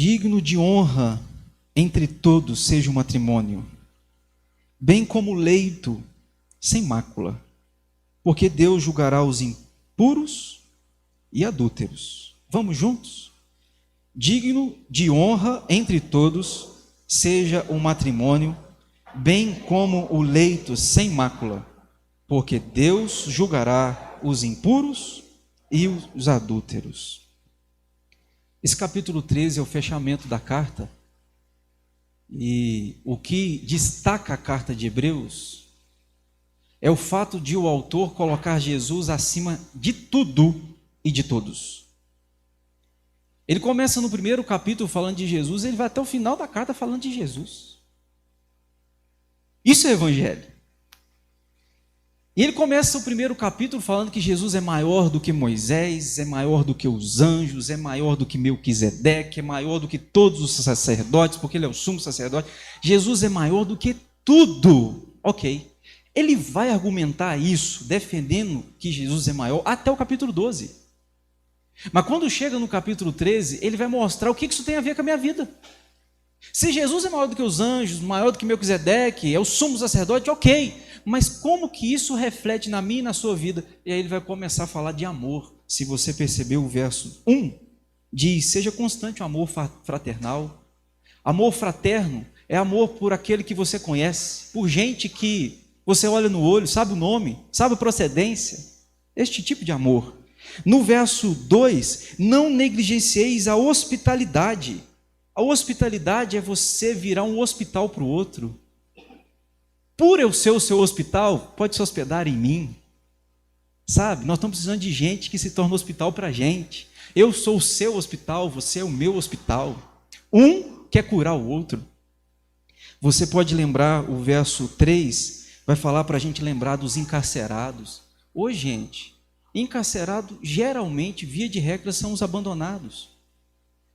Digno de honra entre todos seja o matrimônio, bem como o leito sem mácula, porque Deus julgará os impuros e adúlteros. Vamos juntos? Digno de honra entre todos seja o matrimônio, bem como o leito sem mácula, porque Deus julgará os impuros e os adúlteros. Esse capítulo 13 é o fechamento da carta, e o que destaca a carta de Hebreus é o fato de o autor colocar Jesus acima de tudo e de todos. Ele começa no primeiro capítulo falando de Jesus, ele vai até o final da carta falando de Jesus. Isso é evangelho. E ele começa o primeiro capítulo falando que Jesus é maior do que Moisés, é maior do que os anjos, é maior do que Melquisedeque, é maior do que todos os sacerdotes, porque ele é o sumo sacerdote. Jesus é maior do que tudo. Ok. Ele vai argumentar isso, defendendo que Jesus é maior, até o capítulo 12. Mas quando chega no capítulo 13, ele vai mostrar o que isso tem a ver com a minha vida. Se Jesus é maior do que os anjos, maior do que Melquisedeque, é o sumo sacerdote, ok. Mas como que isso reflete na minha e na sua vida? E aí ele vai começar a falar de amor. Se você percebeu o verso 1, diz, seja constante o amor fraternal. Amor fraterno é amor por aquele que você conhece, por gente que você olha no olho, sabe o nome, sabe a procedência. Este tipo de amor. No verso 2, não negligencieis a hospitalidade. A hospitalidade é você virar um hospital para o outro. Por eu ser o seu hospital, pode se hospedar em mim. Sabe, nós estamos precisando de gente que se torna hospital para a gente. Eu sou o seu hospital, você é o meu hospital. Um quer curar o outro. Você pode lembrar, o verso 3, vai falar para a gente lembrar dos encarcerados. Ô gente, encarcerado geralmente, via de regra, são os abandonados.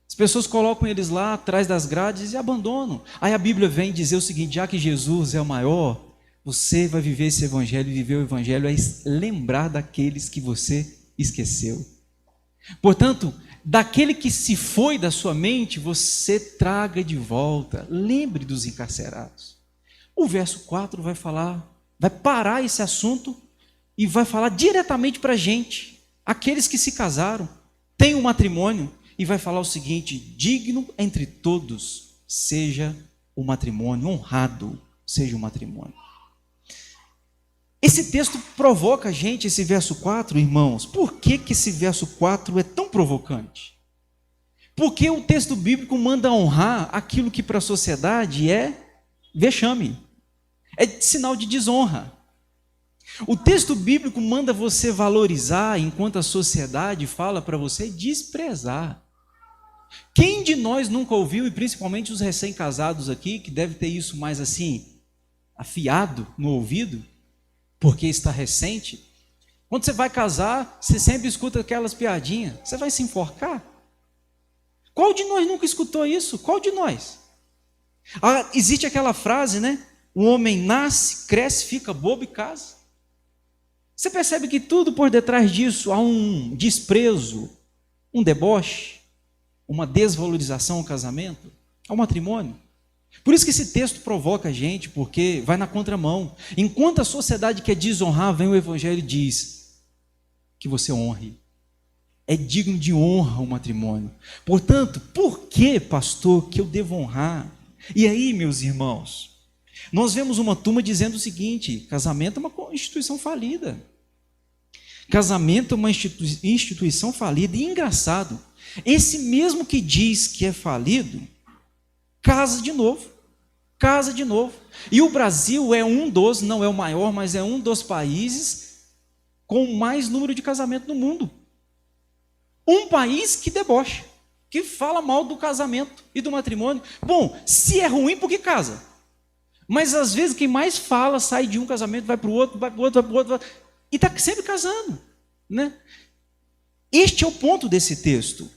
As pessoas colocam eles lá atrás das grades e abandonam. Aí a Bíblia vem dizer o seguinte, já que Jesus é o maior, você vai viver esse evangelho, e viver o evangelho é lembrar daqueles que você esqueceu. Portanto, daquele que se foi da sua mente, você traga de volta, lembre dos encarcerados. O verso 4 vai falar, vai parar esse assunto e vai falar diretamente para a gente, aqueles que se casaram, têm um matrimônio, e vai falar o seguinte, digno entre todos seja o matrimônio, honrado seja o matrimônio. Esse texto provoca a gente, esse verso 4, irmãos. Por que esse verso 4 é tão provocante? Porque o texto bíblico manda honrar aquilo que para a sociedade é vexame, é sinal de desonra. O texto bíblico manda você valorizar, enquanto a sociedade fala para você desprezar. Quem de nós nunca ouviu, e principalmente os recém-casados aqui, que deve ter isso mais assim, afiado no ouvido, porque está recente, quando você vai casar, você sempre escuta aquelas piadinhas, você vai se enforcar? Qual de nós nunca escutou isso? Qual de nós? Existe aquela frase, né? O homem nasce, cresce, fica bobo e casa. Você percebe que tudo por detrás disso há um desprezo, um deboche, uma desvalorização ao casamento, ao matrimônio. Por isso que esse texto provoca a gente, porque vai na contramão. Enquanto a sociedade quer desonrar, vem o evangelho e diz que você honre. É digno de honra o matrimônio. Portanto, por que, pastor, que eu devo honrar? E aí, meus irmãos, nós vemos uma turma dizendo o seguinte, casamento é uma instituição falida. Casamento é uma instituição falida. E engraçado, esse mesmo que diz que é falido, casa de novo. Casa de novo. E o Brasil é um dos, não é o maior, mas é um dos países com mais número de casamento no mundo. Um país que debocha, que fala mal do casamento e do matrimônio. Bom, se é ruim, por que casa? Mas às vezes quem mais fala, sai de um casamento, vai para o outro, vai para o outro, vai para o outro, e está sempre casando, né? Este é o ponto desse texto.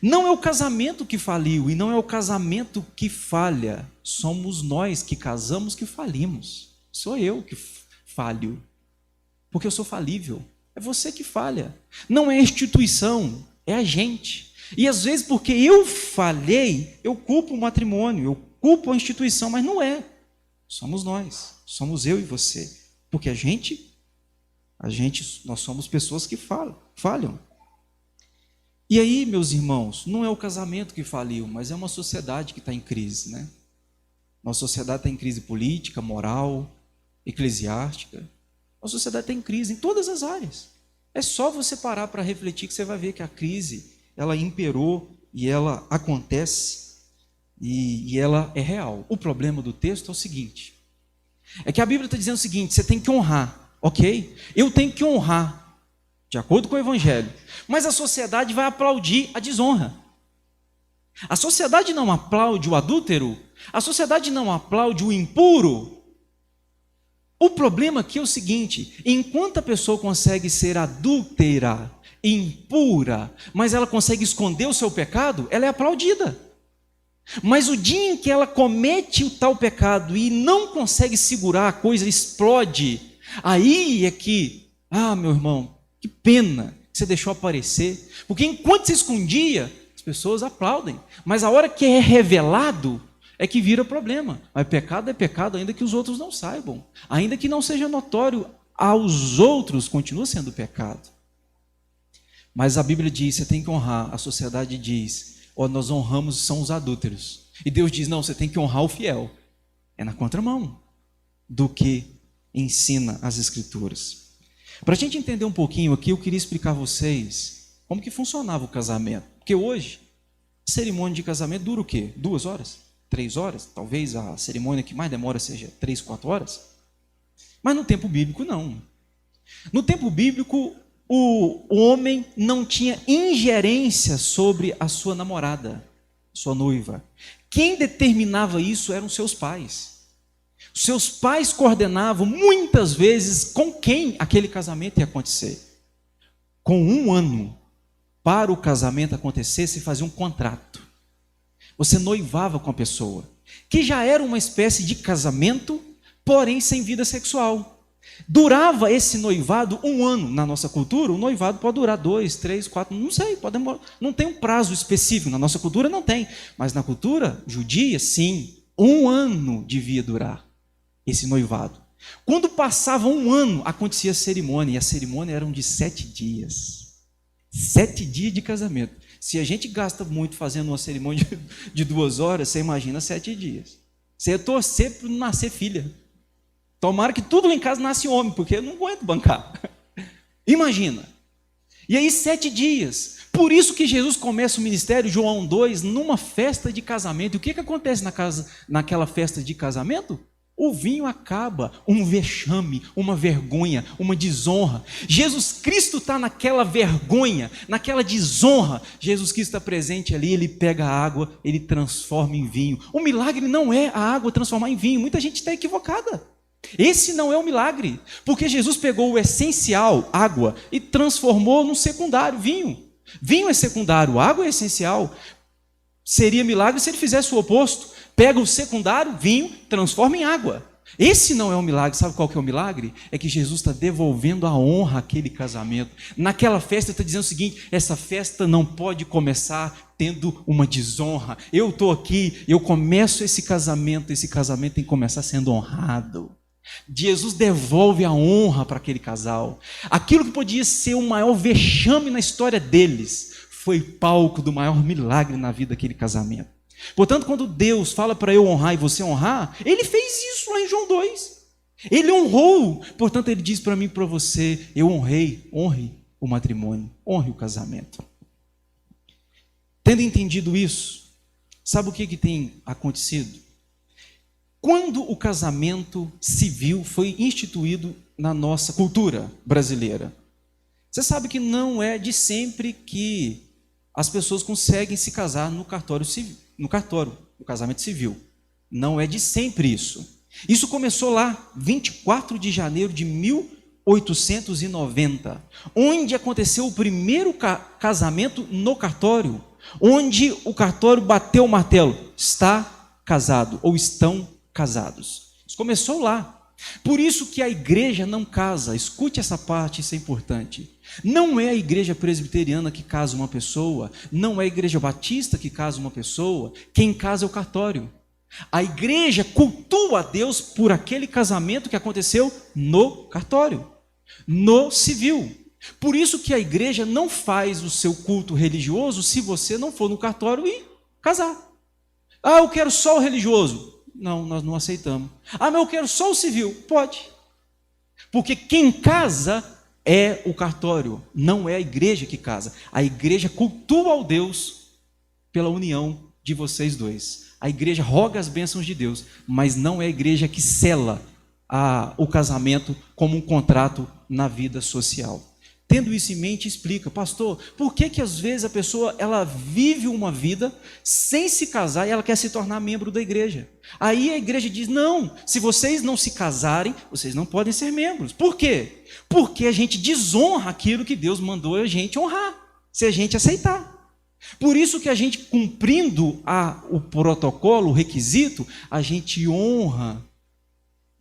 Não é o casamento que faliu e não é o casamento que falha. Somos nós que casamos que falimos. Sou eu que falho, porque eu sou falível. É você que falha. Não é a instituição, é a gente. E às vezes, porque eu falhei, eu culpo o matrimônio, eu culpo a instituição, mas não é. Somos nós, somos eu e você. Porque nós somos pessoas que falham. E aí, meus irmãos, não é o casamento que faliu, mas é uma sociedade que está em crise, né? Nossa sociedade está em crise política, moral, eclesiástica. Nossa sociedade está em crise em todas as áreas. É só você parar para refletir que você vai ver que a crise, ela imperou e ela acontece e ela é real. O problema do texto é o seguinte, é que a Bíblia está dizendo o seguinte, você tem que honrar, ok? Eu tenho que honrar, de acordo com o Evangelho, mas a sociedade vai aplaudir a desonra. A sociedade não aplaude o adúltero, a sociedade não aplaude o impuro. O problema aqui é o seguinte, enquanto a pessoa consegue ser adúltera, impura, mas ela consegue esconder o seu pecado, ela é aplaudida. Mas o dia em que ela comete o tal pecado e não consegue segurar, a coisa explode, aí é que, meu irmão, que pena que você deixou aparecer, porque enquanto você escondia, as pessoas aplaudem, mas a hora que é revelado, é que vira problema. Mas pecado é pecado, ainda que os outros não saibam, ainda que não seja notório aos outros, continua sendo pecado. Mas a Bíblia diz, você tem que honrar, a sociedade diz, nós honramos são os adúlteros. E Deus diz, não, você tem que honrar o fiel. É na contramão do que ensina as Escrituras. Para a gente entender um pouquinho aqui, eu queria explicar a vocês como que funcionava o casamento. Porque hoje, a cerimônia de casamento dura o quê? 2 horas? 3 horas? Talvez a cerimônia que mais demora seja 3, 4 horas? Mas no tempo bíblico, não. No tempo bíblico, o homem não tinha ingerência sobre a sua namorada, sua noiva. Quem determinava isso eram seus pais. Seus pais coordenavam muitas vezes com quem aquele casamento ia acontecer. Com 1 ano para o casamento acontecer, se fazia um contrato. Você noivava com a pessoa, que já era uma espécie de casamento, porém sem vida sexual. Durava esse noivado 1 ano. Na nossa cultura, o noivado pode durar 2, 3, 4, não sei, pode demorar. Não tem um prazo específico, na nossa cultura não tem. Mas na cultura judia, sim, 1 ano devia durar esse noivado. Quando passava 1 ano, acontecia a cerimônia, e a cerimônia era de 7 dias. 7 dias de casamento. Se a gente gasta muito fazendo uma cerimônia de 2 horas, você imagina 7 dias. Você ia torcer para não nascer filha. Tomara que tudo lá em casa nasce homem, porque eu não aguento bancar. Imagina. E aí 7 dias. Por isso que Jesus começa o ministério, João 2, numa festa de casamento. E o que acontece naquela festa de casamento? O vinho acaba, um vexame, uma vergonha, uma desonra. Jesus Cristo está naquela vergonha, naquela desonra. Jesus Cristo está presente ali, ele pega a água, ele transforma em vinho. O milagre não é a água transformar em vinho. Muita gente está equivocada. Esse não é o milagre, porque Jesus pegou o essencial, água, e transformou no secundário, vinho. Vinho é secundário, água é essencial. Seria milagre se ele fizesse o oposto. Pega o secundário, vinho, transforma em água. Esse não é o milagre. Sabe qual que é o milagre? É que Jesus está devolvendo a honra àquele casamento. Naquela festa, ele está dizendo o seguinte, essa festa não pode começar tendo uma desonra. Eu estou aqui, eu começo esse casamento tem que começar sendo honrado. Jesus devolve a honra para aquele casal. Aquilo que podia ser o maior vexame na história deles, foi palco do maior milagre na vida daquele casamento. Portanto, quando Deus fala para eu honrar e você honrar, ele fez isso lá em João 2. Ele honrou, portanto ele diz para mim e para você, eu honrei, honre o matrimônio, honre o casamento. Tendo entendido isso, sabe o que tem acontecido? Quando o casamento civil foi instituído na nossa cultura brasileira, você sabe que não é de sempre que as pessoas conseguem se casar no cartório civil, no casamento civil. Não é de sempre isso. Isso começou lá, 24 de janeiro de 1890, onde aconteceu o primeiro casamento no cartório, onde o cartório bateu o martelo, está casado ou estão casados. Isso começou lá. Por isso que a igreja não casa. Escute essa parte, isso é importante. Não é a igreja presbiteriana que casa uma pessoa, não é a igreja batista que casa uma pessoa, quem casa é o cartório. A igreja cultua a Deus por aquele casamento que aconteceu no cartório, no civil. Por isso que a igreja não faz o seu culto religioso se você não for no cartório e casar. Ah, eu quero só o religioso. Não, nós não aceitamos. Ah, mas eu quero só o civil. Pode. Porque quem casa é o cartório, não é a igreja que casa. A igreja cultua ao Deus pela união de vocês dois. A igreja roga as bênçãos de Deus, mas não é a igreja que sela o casamento como um contrato na vida social. Tendo isso em mente, explica, pastor, por que às vezes a pessoa ela vive uma vida sem se casar e ela quer se tornar membro da igreja? Aí a igreja diz, não, se vocês não se casarem, vocês não podem ser membros. Por quê? Porque a gente desonra aquilo que Deus mandou a gente honrar, se a gente aceitar. Por isso que a gente, cumprindo o protocolo, o requisito, a gente honra,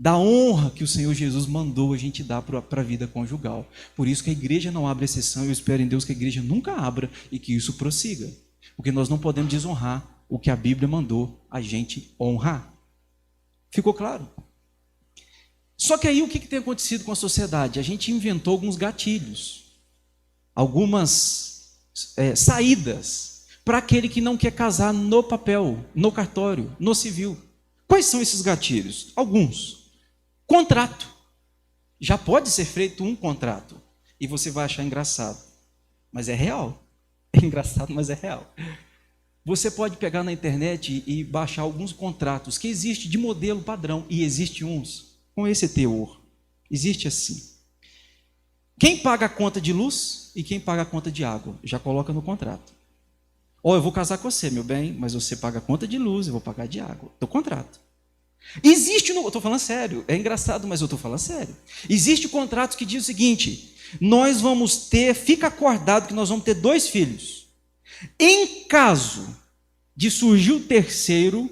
da honra que o Senhor Jesus mandou a gente dar para a vida conjugal. Por isso que a igreja não abre exceção, eu espero em Deus que a igreja nunca abra e que isso prossiga. Porque nós não podemos desonrar o que a Bíblia mandou a gente honrar. Ficou claro? Só que aí o que tem acontecido com a sociedade? A gente inventou alguns gatilhos, algumas saídas para aquele que não quer casar no papel, no cartório, no civil. Quais são esses gatilhos? Alguns. Contrato. Já pode ser feito um contrato. E você vai achar engraçado. Mas é real. É engraçado, mas é real. Você pode pegar na internet e baixar alguns contratos que existem de modelo padrão. E existem uns com esse teor. Existe assim. Quem paga a conta de luz e quem paga a conta de água? Já coloca no contrato. Eu vou casar com você, meu bem, mas você paga a conta de luz, eu vou pagar de água. Do contrato. Existe, eu estou falando sério, é engraçado, mas eu estou falando sério. Existe contratos que diz o seguinte: nós vamos ter, fica acordado que nós vamos ter 2 filhos. Em caso de surgir o terceiro,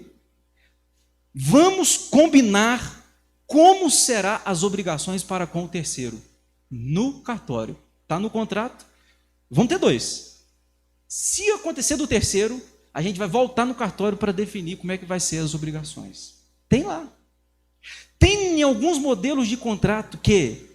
vamos combinar como serão as obrigações para com o terceiro. No cartório. Está no contrato. Vamos ter 2. Se acontecer do terceiro, a gente vai voltar no cartório para definir como é que vai ser as obrigações. Tem lá. Tem alguns modelos de contrato que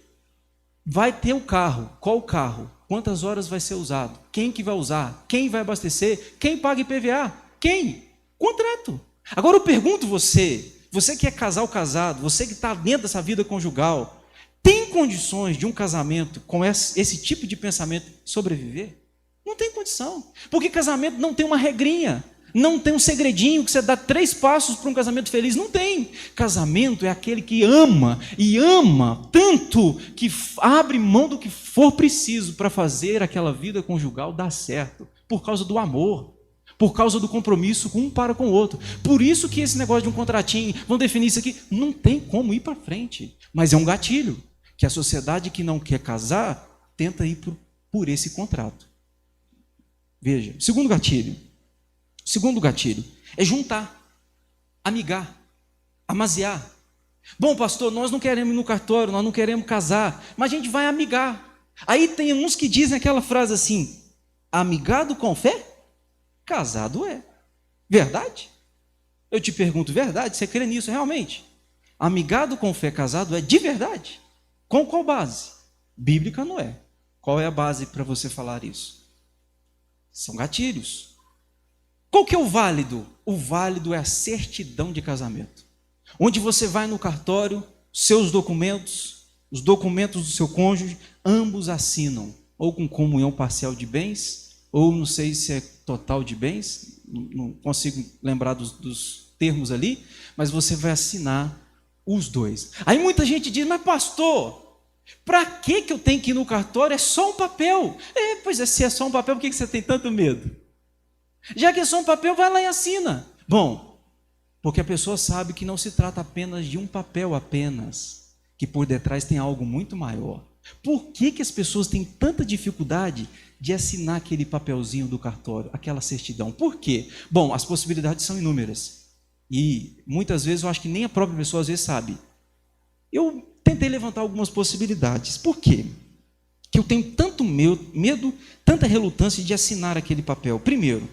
vai ter o carro. Qual o carro? Quantas horas vai ser usado? Quem que vai usar? Quem vai abastecer? Quem paga IPVA? Quem? Contrato. Agora eu pergunto você que é casado, você que está dentro dessa vida conjugal, tem condições de um casamento com esse tipo de pensamento sobreviver? Não tem condição. Porque casamento não tem uma regrinha. Não tem um segredinho que você dá 3 passos para um casamento feliz. Não tem. Casamento é aquele que ama, e ama tanto que abre mão do que for preciso para fazer aquela vida conjugal dar certo, por causa do amor, por causa do compromisso com um para com o outro. Por isso que esse negócio de um contratinho, vão definir isso aqui, não tem como ir para frente. Mas é um gatilho, que a sociedade que não quer casar, tenta ir por esse contrato. Veja, segundo gatilho é juntar, amigar, amaziar. Bom, pastor, nós não queremos ir no cartório, nós não queremos casar, mas a gente vai amigar. Aí tem uns que dizem aquela frase assim: amigado com fé, casado é. Verdade? Eu te pergunto, verdade? Você crê nisso realmente? Amigado com fé, casado é de verdade? Com qual base? Bíblica não é. Qual é a base para você falar isso? São gatilhos. Qual que é o válido? O válido é a certidão de casamento. Onde você vai no cartório, seus documentos, os documentos do seu cônjuge, ambos assinam, ou com comunhão parcial de bens, ou não sei se é total de bens, não consigo lembrar dos termos ali, mas você vai assinar os 2. Aí muita gente diz, mas pastor, para que eu tenho que ir no cartório? É só um papel. Pois é, se é só um papel, por que você tem tanto medo? Já que é só um papel, vai lá e assina. Bom, porque a pessoa sabe que não se trata apenas de um papel apenas, que por detrás tem algo muito maior. Por que as pessoas têm tanta dificuldade de assinar aquele papelzinho do cartório, aquela certidão? Por quê? Bom, as possibilidades são inúmeras. E muitas vezes eu acho que nem a própria pessoa às vezes sabe. Eu tentei levantar algumas possibilidades. Por quê? Que eu tenho tanto medo, tanta relutância de assinar aquele papel. Primeiro,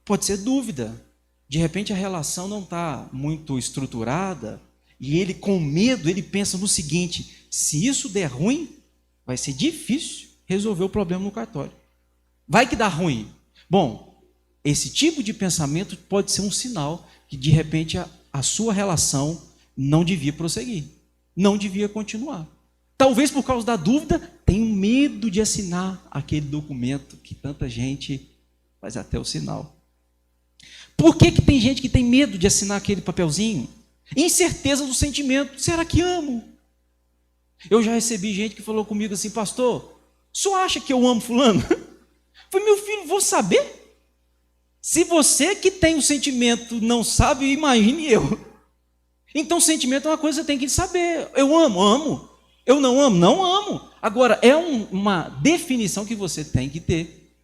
pode ser dúvida. De repente a relação não está muito estruturada e ele, com medo, ele pensa no seguinte: se isso der ruim, vai ser difícil resolver o problema no cartório. Vai que dá ruim. Bom, esse tipo de pensamento pode ser um sinal que de repente a sua relação não devia prosseguir, não devia continuar. Talvez por causa da dúvida, tenha medo de assinar aquele documento que tanta gente faz até o sinal. Por que tem gente que tem medo de assinar aquele papelzinho? Incerteza do sentimento. Será que amo? Eu já recebi gente que falou comigo assim: pastor, o senhor acha que eu amo fulano? Falei: meu filho, vou saber? Se você que tem o sentimento não sabe, imagine eu. Então sentimento é uma coisa que você tem que saber. Eu amo, amo. Eu não amo, não amo. Agora, é uma definição que você tem que ter.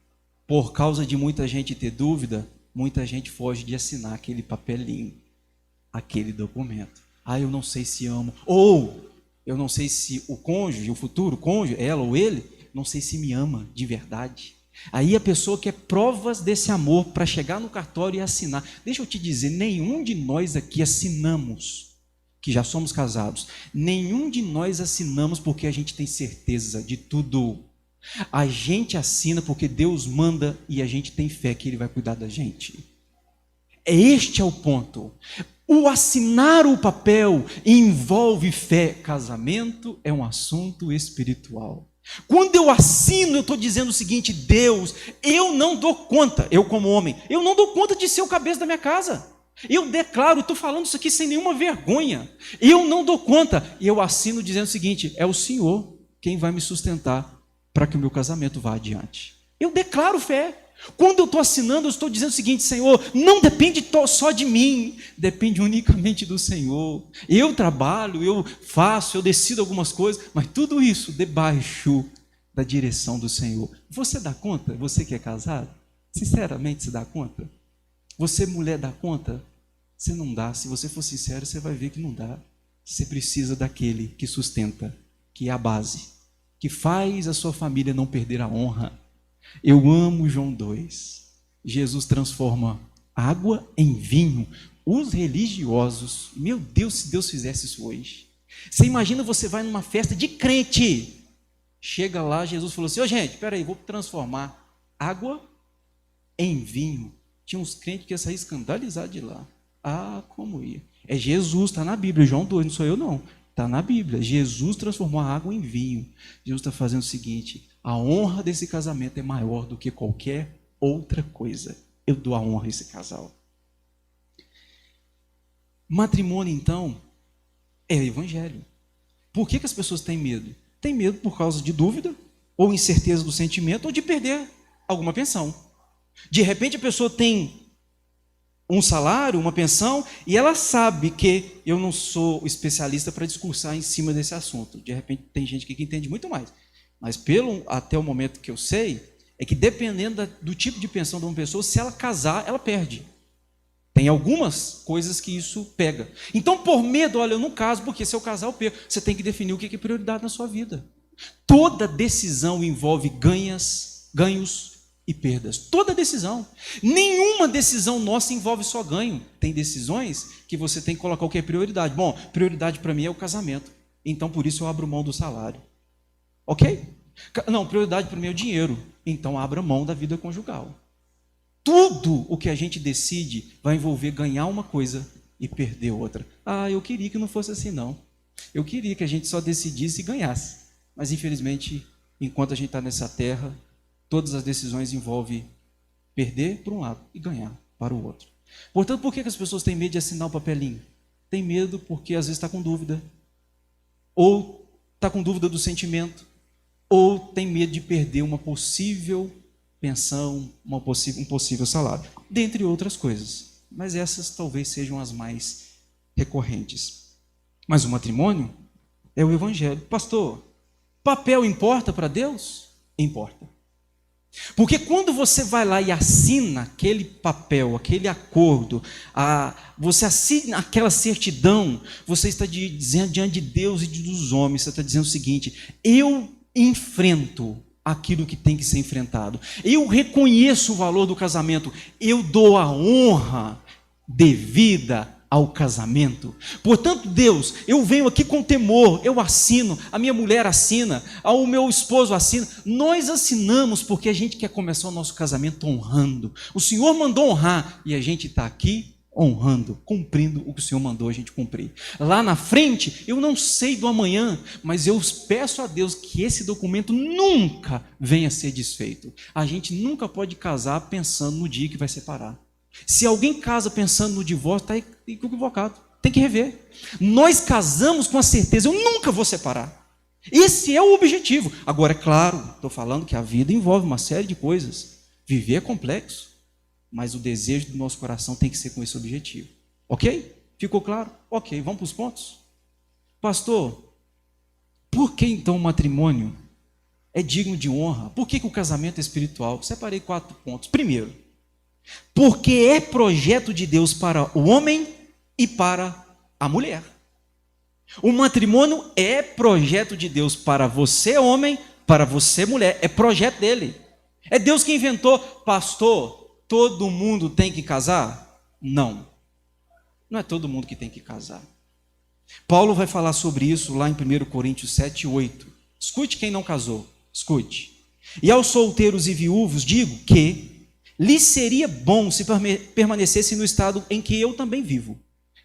Por causa de muita gente ter dúvida, muita gente foge de assinar aquele papelinho, aquele documento. Ah, eu não sei se amo. Ou, eu não sei se o cônjuge, o futuro cônjuge, ela ou ele, não sei se me ama de verdade. Aí a pessoa quer provas desse amor para chegar no cartório e assinar. Deixa eu te dizer, nenhum de nós aqui assinamos, que já somos casados, nenhum de nós assinamos porque a gente tem certeza de tudo. A gente assina porque Deus manda e a gente tem fé que Ele vai cuidar da gente. Este é o ponto. O assinar o papel envolve fé. Casamento é um assunto espiritual. Quando eu assino, eu estou dizendo o seguinte: Deus, eu não dou conta, eu como homem, eu não dou conta de ser o cabeça da minha casa. Eu declaro, estou falando isso aqui sem nenhuma vergonha. Eu não dou conta. E eu assino dizendo o seguinte: é o Senhor quem vai me sustentar para que o meu casamento vá adiante. Eu declaro fé. Quando eu estou assinando, eu estou dizendo o seguinte: Senhor, não depende só de mim, depende unicamente do Senhor. Eu trabalho, eu faço, eu decido algumas coisas, mas tudo isso debaixo da direção do Senhor. Você dá conta? Você que é casado? Sinceramente, você dá conta? Você, mulher, dá conta? Você não dá. Se você for sincero, você vai ver que não dá. Você precisa daquele que sustenta, que é a base, que faz a sua família não perder a honra. Eu amo João 2. Jesus transforma água em vinho. Os religiosos, meu Deus, se Deus fizesse isso hoje. Você imagina, você vai numa festa de crente. Chega lá, Jesus falou assim: ô gente, espera aí, vou transformar água em vinho. Tinha uns crentes que iam sair escandalizados de lá. Ah, como ia. É Jesus, está na Bíblia. João 2, não sou eu não. Está na Bíblia. Jesus transformou a água em vinho. Jesus está fazendo o seguinte: a honra desse casamento é maior do que qualquer outra coisa. Eu dou a honra a esse casal. Matrimônio, então, é evangelho. Por que as pessoas têm medo? Tem medo por causa de dúvida, ou incerteza do sentimento, ou de perder alguma pensão. De repente a pessoa tem um salário, uma pensão, e ela sabe que eu não sou especialista para discursar em cima desse assunto. De repente tem gente que entende muito mais. Mas até o momento que eu sei, é que dependendo do tipo de pensão de uma pessoa, se ela casar, ela perde. Tem algumas coisas que isso pega. Então, por medo, olha, eu não caso, porque se eu casar, eu perco. Você tem que definir o que é prioridade na sua vida. Toda decisão envolve ganhos e perdas. Toda decisão. Nenhuma decisão nossa envolve só ganho. Tem decisões que você tem que colocar o que é prioridade. Bom, prioridade para mim é o casamento. Então, por isso eu abro mão do salário. Ok? Não, prioridade para mim é o dinheiro. Então, abra mão da vida conjugal. Tudo o que a gente decide vai envolver ganhar uma coisa e perder outra. Ah, eu queria que não fosse assim, não. Eu queria que a gente só decidisse e ganhasse. Mas, infelizmente, enquanto a gente está nessa terra, todas as decisões envolvem perder por um lado e ganhar para o outro. Portanto, por que as pessoas têm medo de assinar o papelinho? Tem medo porque às vezes está com dúvida. Ou está com dúvida do sentimento. Ou tem medo de perder uma possível pensão, um possível salário. Dentre outras coisas. Mas essas talvez sejam as mais recorrentes. Mas o matrimônio é o evangelho. Pastor, papel importa para Deus? Importa. Porque quando você vai lá e assina aquele papel, aquele acordo, você assina aquela certidão, você está dizendo diante de Deus e dos homens, você está dizendo o seguinte: eu enfrento aquilo que tem que ser enfrentado, eu reconheço o valor do casamento, eu dou a honra devida ao casamento. Portanto, Deus, eu venho aqui com temor, eu assino, a minha mulher assina, o meu esposo assina, nós assinamos porque a gente quer começar o nosso casamento honrando. O Senhor mandou honrar e a gente está aqui honrando, cumprindo o que o Senhor mandou a gente cumprir. Lá na frente, eu não sei do amanhã, mas eu peço a Deus que esse documento nunca venha a ser desfeito. A gente nunca pode casar pensando no dia que vai separar. Se alguém casa pensando no divórcio, está equivocado, tem que rever. Nós casamos com a certeza: eu nunca vou separar. Esse é o objetivo. Agora, é claro, estou falando que a vida envolve uma série de coisas. Viver é complexo, mas o desejo do nosso coração tem que ser com esse objetivo. Ok? Ficou claro? Ok, vamos para os pontos? Pastor, por que então o matrimônio é digno de honra? Por que o casamento é espiritual? Separei 4 pontos. Primeiro, porque é projeto de Deus para o homem e para a mulher. O matrimônio é projeto de Deus para você, homem, para você, mulher. É projeto dele. É Deus que inventou. Pastor, todo mundo tem que casar? Não. Não é todo mundo que tem que casar. Paulo vai falar sobre isso lá em 1 Coríntios 7, 8. Escute quem não casou. Escute. E aos solteiros e viúvos digo que lhes seria bom se permanecesse no estado em que eu também vivo.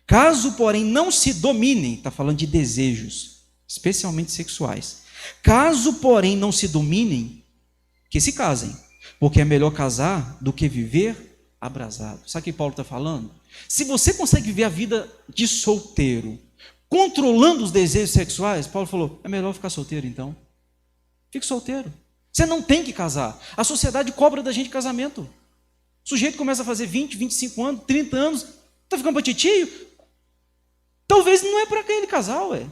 Caso, porém, não se dominem, está falando de desejos, especialmente sexuais. Caso, porém, não se dominem, que se casem, porque é melhor casar do que viver abrasado. Sabe o que Paulo está falando? Se você consegue viver a vida de solteiro, controlando os desejos sexuais, Paulo falou: é melhor ficar solteiro então. Fique solteiro. Você não tem que casar. A sociedade cobra da gente casamento. O sujeito começa a fazer 20, 25 anos, 30 anos, está ficando para titio. Talvez não é para aquele casal, ué.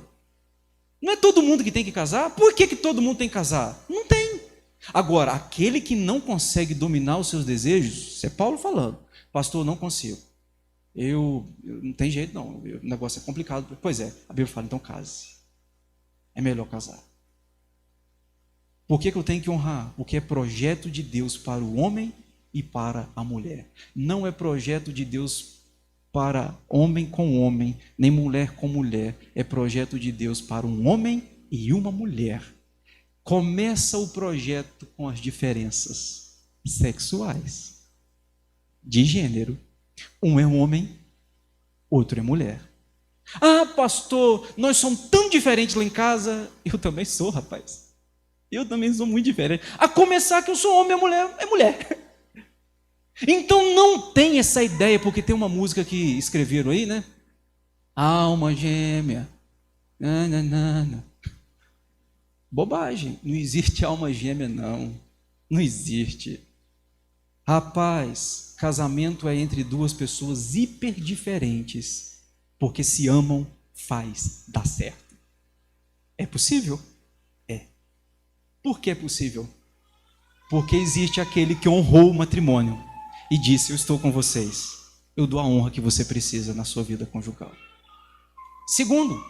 Não é todo mundo que tem que casar. Por que todo mundo tem que casar? Não tem. Agora, aquele que não consegue dominar os seus desejos, isso é Paulo falando: pastor, não consigo. Eu não tem jeito não, o negócio é complicado. Pois é, a Bíblia fala: então case. É melhor casar. Por que eu tenho que honrar? Porque é projeto de Deus para o homem e para a mulher. Não é projeto de Deus para homem com homem, nem mulher com mulher. É projeto de Deus para um homem e uma mulher. Começa o projeto com as diferenças sexuais, de gênero. Um é homem, outro é mulher. Ah, pastor, nós somos tão diferentes lá em casa. Eu também sou, rapaz. Eu também sou muito diferente. A começar que eu sou homem, a mulher é mulher. Então não tem essa ideia, porque tem uma música que escreveram aí, né? Alma gêmea. Nananana. Bobagem. Não existe alma gêmea, não. Não existe. Rapaz, casamento é entre duas pessoas hiper diferentes, porque se amam, faz dar certo. É possível? É. Por que é possível? Porque existe aquele que honrou o matrimônio e disse: eu estou com vocês, eu dou a honra que você precisa na sua vida conjugal. Segundo,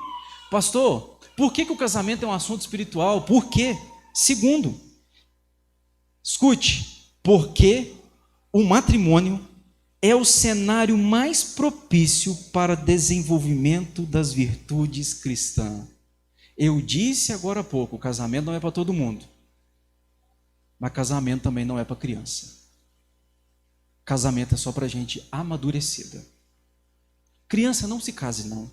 pastor, por que o casamento é um assunto espiritual? Por quê? Segundo, escute, porque o matrimônio é o cenário mais propício para desenvolvimento das virtudes cristãs. Eu disse agora há pouco, o casamento não é para todo mundo, mas casamento também não é para criança. Casamento é só para gente amadurecida. Criança não se case, não.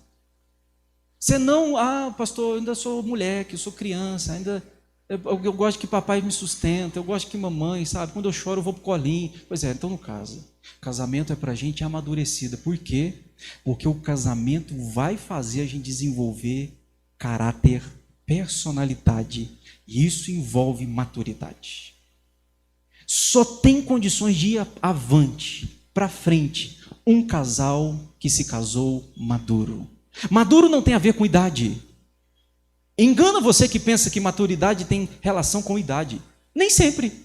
Você não, pastor, eu ainda sou mulher, que eu sou criança, ainda eu gosto que papai me sustenta, eu gosto que mamãe, sabe, quando eu choro eu vou pro colinho. Pois é, então não casa. Casamento é para gente amadurecida. Por quê? Porque o casamento vai fazer a gente desenvolver caráter, personalidade, e isso envolve maturidade. Só tem condições de ir avante, para frente, um casal que se casou maduro. Maduro não tem a ver com idade. Engana você que pensa que maturidade tem relação com idade. Nem sempre.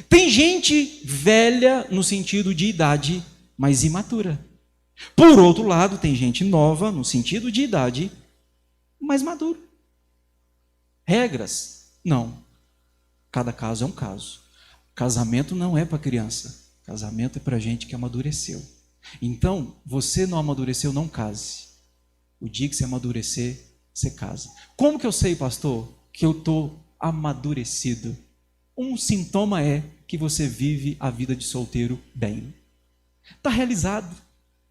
Tem gente velha no sentido de idade, mas imatura. Por outro lado, tem gente nova no sentido de idade, mas maduro. Regras? Não. Cada caso é um caso. Casamento não é para criança. Casamento é para gente que amadureceu. Então, você não amadureceu, não case. O dia que você amadurecer, você casa. Como que eu sei, pastor, que eu estou amadurecido? Um sintoma é que você vive a vida de solteiro bem. Está realizado.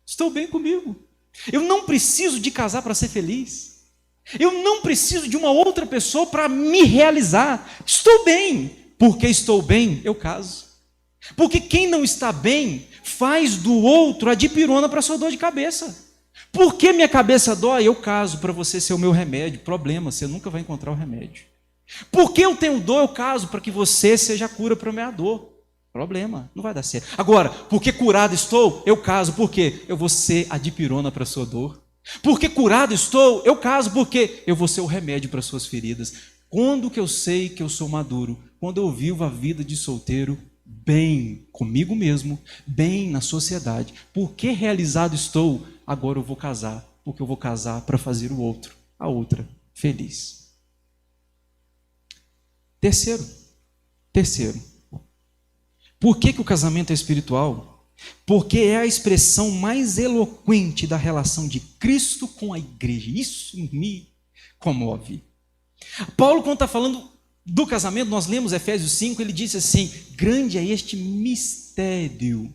Estou bem comigo. Eu não preciso de casar para ser feliz. Eu não preciso de uma outra pessoa para me realizar. Estou bem. Porque estou bem, eu caso. Porque quem não está bem faz do outro a dipirona para sua dor de cabeça. Porque minha cabeça dói, eu caso para você ser o meu remédio. Problema, você nunca vai encontrar o remédio. Porque eu tenho dor, eu caso para que você seja a cura para a minha dor. Problema, não vai dar certo. Agora, porque curado estou, eu caso. Por quê? Eu vou ser a dipirona para a sua dor. Porque curado estou, eu caso. Porque eu vou ser o remédio para as suas feridas. Quando que eu sei que eu sou maduro? Quando eu vivo a vida de solteiro bem comigo mesmo, bem na sociedade. Porque realizado estou, agora eu vou casar. Porque eu vou casar para fazer o outro, a outra, feliz. Terceiro. Por que o casamento é espiritual? Porque é a expressão mais eloquente da relação de Cristo com a igreja. Isso me comove. Paulo, quando está falando do casamento, nós lemos Efésios 5, ele disse assim: grande é este mistério.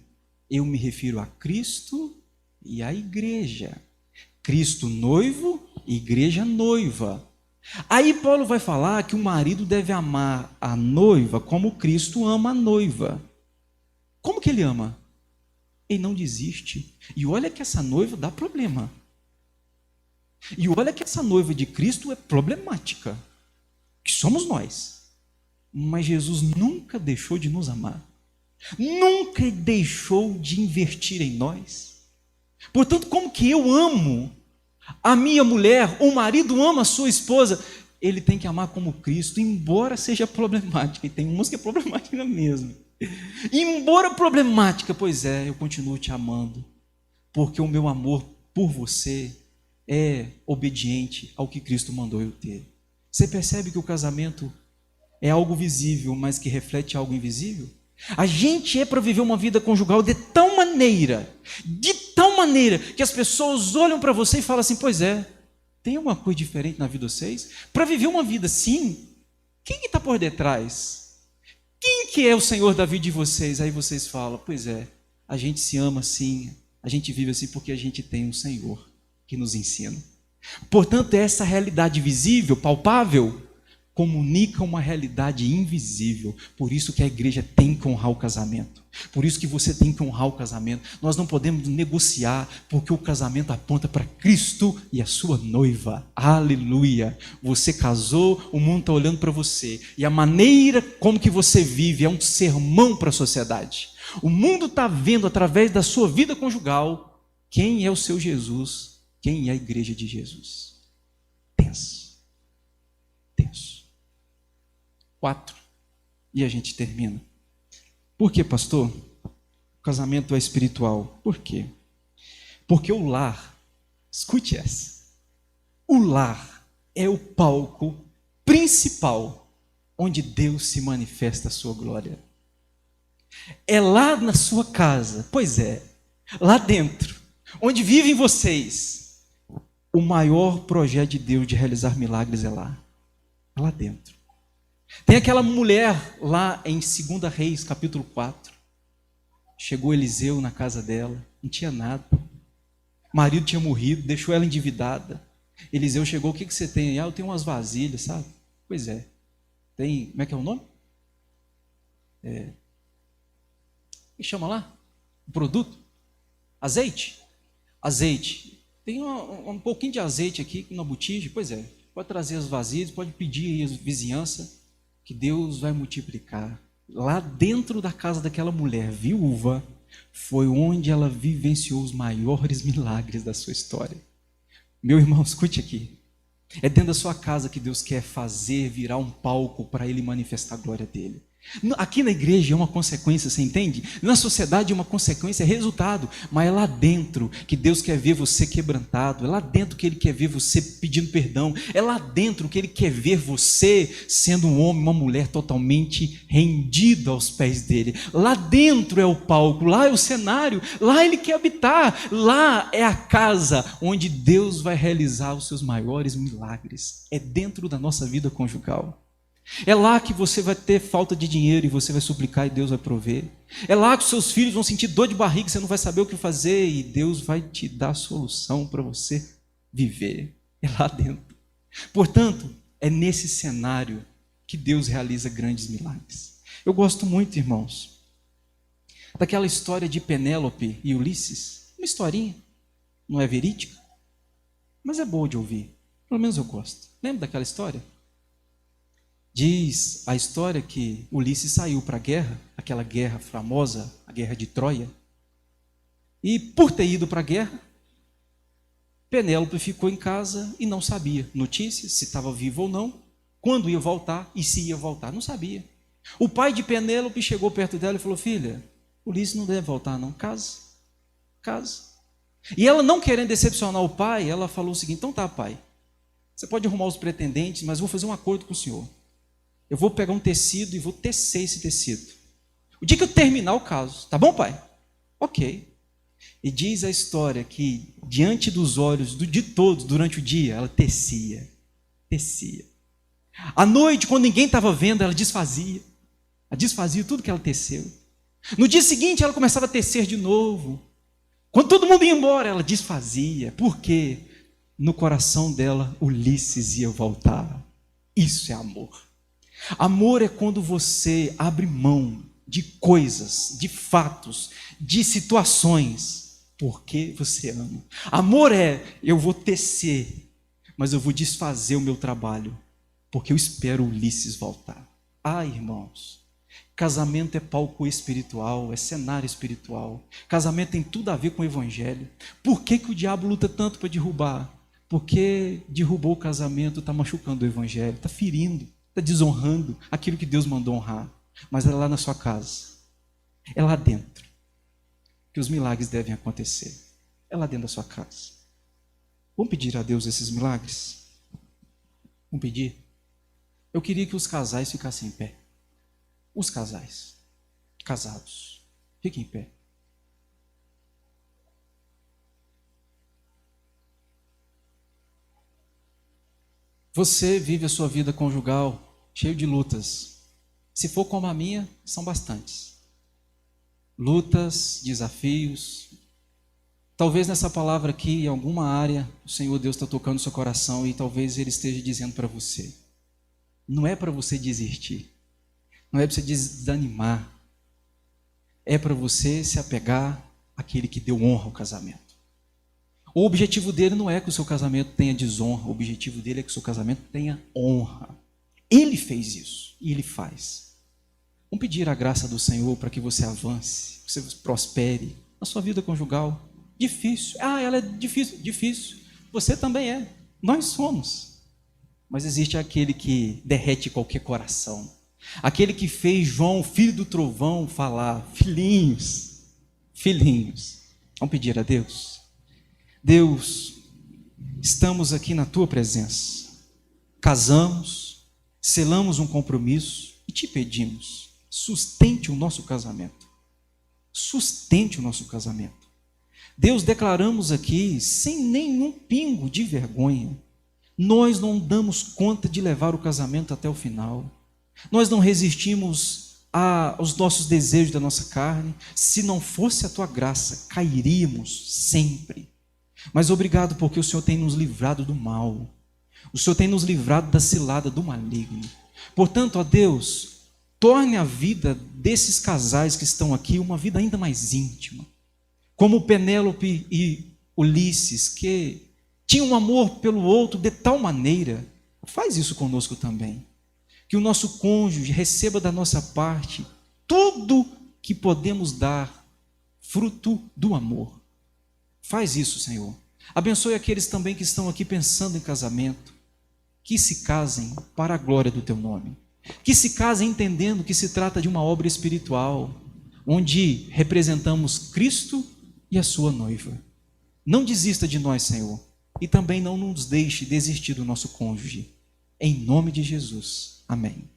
Eu me refiro a Cristo e à igreja. Cristo noivo, igreja noiva. Aí Paulo vai falar que o marido deve amar a noiva como Cristo ama a noiva. Como que ele ama? Ele não desiste. E olha que essa noiva dá problema. E olha que essa noiva de Cristo é problemática. Que somos nós. Mas Jesus nunca deixou de nos amar. Nunca deixou de investir em nós. Portanto, como que eu amo a minha mulher, o marido ama a sua esposa, ele tem que amar como Cristo, embora seja problemática. E tem uns que é problemática mesmo. Embora problemática, pois é, eu continuo te amando, porque o meu amor por você é obediente ao que Cristo mandou eu ter. Você percebe que o casamento é algo visível, mas que reflete algo invisível? A gente é para viver uma vida conjugal de tal maneira, que as pessoas olham para você e falam assim: pois é, tem alguma coisa diferente na vida de vocês? Para viver uma vida assim, quem que está por detrás? Quem que é o Senhor da vida de vocês? Aí vocês falam: pois é, a gente se ama assim, a gente vive assim porque a gente tem um Senhor que nos ensina. Portanto, essa realidade visível, palpável, comunica uma realidade invisível. Por isso que a igreja tem que honrar o casamento. Por isso que você tem que honrar o casamento. Nós não podemos negociar, porque o casamento aponta para Cristo e a sua noiva. Aleluia! Você casou, o mundo está olhando para você. E a maneira como que você vive é um sermão para a sociedade. O mundo está vendo através da sua vida conjugal quem é o seu Jesus, quem é a igreja de Jesus. Tenso. 4. E a gente termina. Por que, pastor? O casamento é espiritual. Por quê? Porque o lar, escute essa, o lar é o palco principal onde Deus se manifesta a sua glória. É lá na sua casa, pois é, lá dentro, onde vivem vocês, o maior projeto de Deus de realizar milagres é lá dentro. Tem aquela mulher lá em 2 Reis, capítulo 4. Chegou Eliseu na casa dela, não tinha nada. O marido tinha morrido, deixou ela endividada. Eliseu chegou: o que você tem aí? Eu tenho umas vasilhas, sabe? Pois é. Tem, como é que é o nome? Que chama lá? O produto? Azeite. Tem um pouquinho de azeite aqui na botija. Pois é. Pode trazer as vasilhas, pode pedir aí a vizinhança, que Deus vai multiplicar. Lá dentro da casa daquela mulher viúva, foi onde ela vivenciou os maiores milagres da sua história. Meu irmão, escute aqui. É dentro da sua casa que Deus quer fazer virar um palco para Ele manifestar a glória dEle. Aqui na igreja é uma consequência, você entende? Na sociedade é uma consequência, é resultado. Mas é lá dentro que Deus quer ver você quebrantado. É lá dentro que Ele quer ver você pedindo perdão. É lá dentro que Ele quer ver você sendo um homem, uma mulher totalmente rendido aos pés dEle. Lá dentro é o palco, lá é o cenário, lá Ele quer habitar. Lá é a casa onde Deus vai realizar os seus maiores milagres. É dentro da nossa vida conjugal. É lá que você vai ter falta de dinheiro e você vai suplicar e Deus vai prover. É lá que os seus filhos vão sentir dor de barriga e você não vai saber o que fazer e Deus vai te dar a solução para você viver. É lá dentro. Portanto, é nesse cenário que Deus realiza grandes milagres. Eu gosto muito, irmãos, daquela história de Penélope e Ulisses. Uma historinha, não é verídica, mas é boa de ouvir. Pelo menos eu gosto. Lembra daquela história? Diz a história que Ulisses saiu para a guerra, aquela guerra famosa, a guerra de Troia, e por ter ido para a guerra, Penélope ficou em casa e não sabia notícias, se estava vivo ou não, quando ia voltar e se ia voltar, não sabia. O pai de Penélope chegou perto dela e falou: filha, Ulisses não deve voltar não, casa. E ela, não querendo decepcionar o pai, ela falou o seguinte: então tá, pai, você pode arrumar os pretendentes, mas vou fazer um acordo com o senhor. Eu vou pegar um tecido e vou tecer esse tecido. O dia que eu terminar o caso, tá bom, pai? Ok. E diz a história que, diante dos olhos de todos, durante o dia, ela tecia. À noite, quando ninguém estava vendo, ela desfazia. Ela desfazia tudo que ela teceu. No dia seguinte, ela começava a tecer de novo. Quando todo mundo ia embora, ela desfazia. Por quê? No coração dela, Ulisses ia voltar. Isso é amor. Amor é quando você abre mão de coisas, de fatos, de situações, porque você ama. Amor é: eu vou tecer, mas eu vou desfazer o meu trabalho, porque eu espero Ulisses voltar. Ah, irmãos, casamento é palco espiritual, é cenário espiritual. Casamento tem tudo a ver com o evangelho. Por que o diabo luta tanto para derrubar? Porque derrubou o casamento, está machucando o evangelho, está ferindo, está desonrando aquilo que Deus mandou honrar. Mas é lá na sua casa, é lá dentro que os milagres devem acontecer. É lá dentro da sua casa. Vamos pedir a Deus esses milagres? Vamos pedir? Eu queria que os casais ficassem em pé. Os casais, casados, fiquem em pé. Você vive a sua vida conjugal cheio de lutas. Se for como a minha, são bastantes. Lutas, desafios. Talvez nessa palavra aqui, em alguma área, o Senhor Deus está tocando no seu coração e talvez Ele esteja dizendo para você: não é para você desistir, não é para você desanimar, é para você se apegar àquele que deu honra ao casamento. O objetivo dele não é que o seu casamento tenha desonra, o objetivo dele é que o seu casamento tenha honra. Ele fez isso e Ele faz. Vamos pedir a graça do Senhor para que você avance, que você prospere na sua vida conjugal. Difícil. Ela é difícil. Difícil. Você também é. Nós somos. Mas existe aquele que derrete qualquer coração. Aquele que fez João, filho do trovão, falar: filhinhos, filhinhos. Vamos pedir a Deus. Deus, estamos aqui na Tua presença. Casamos, selamos um compromisso e Te pedimos: sustente o nosso casamento. Sustente o nosso casamento. Deus, declaramos aqui, sem nenhum pingo de vergonha, nós não damos conta de levar o casamento até o final. Nós não resistimos aos nossos desejos da nossa carne. Se não fosse a Tua graça, cairíamos sempre. Mas obrigado porque o Senhor tem nos livrado do mal. O Senhor tem nos livrado da cilada do maligno. Portanto, ó Deus, torne a vida desses casais que estão aqui uma vida ainda mais íntima. Como Penélope e Ulisses, que tinham um amor pelo outro de tal maneira. Faz isso conosco também. Que o nosso cônjuge receba da nossa parte tudo que podemos dar, fruto do amor. Faz isso, Senhor. Abençoe aqueles também que estão aqui pensando em casamento, que se casem para a glória do Teu nome. que se casem entendendo que se trata de uma obra espiritual, onde representamos Cristo e a sua noiva. Não desista de nós, Senhor, e também não nos deixe desistir do nosso cônjuge. Em nome de Jesus. Amém.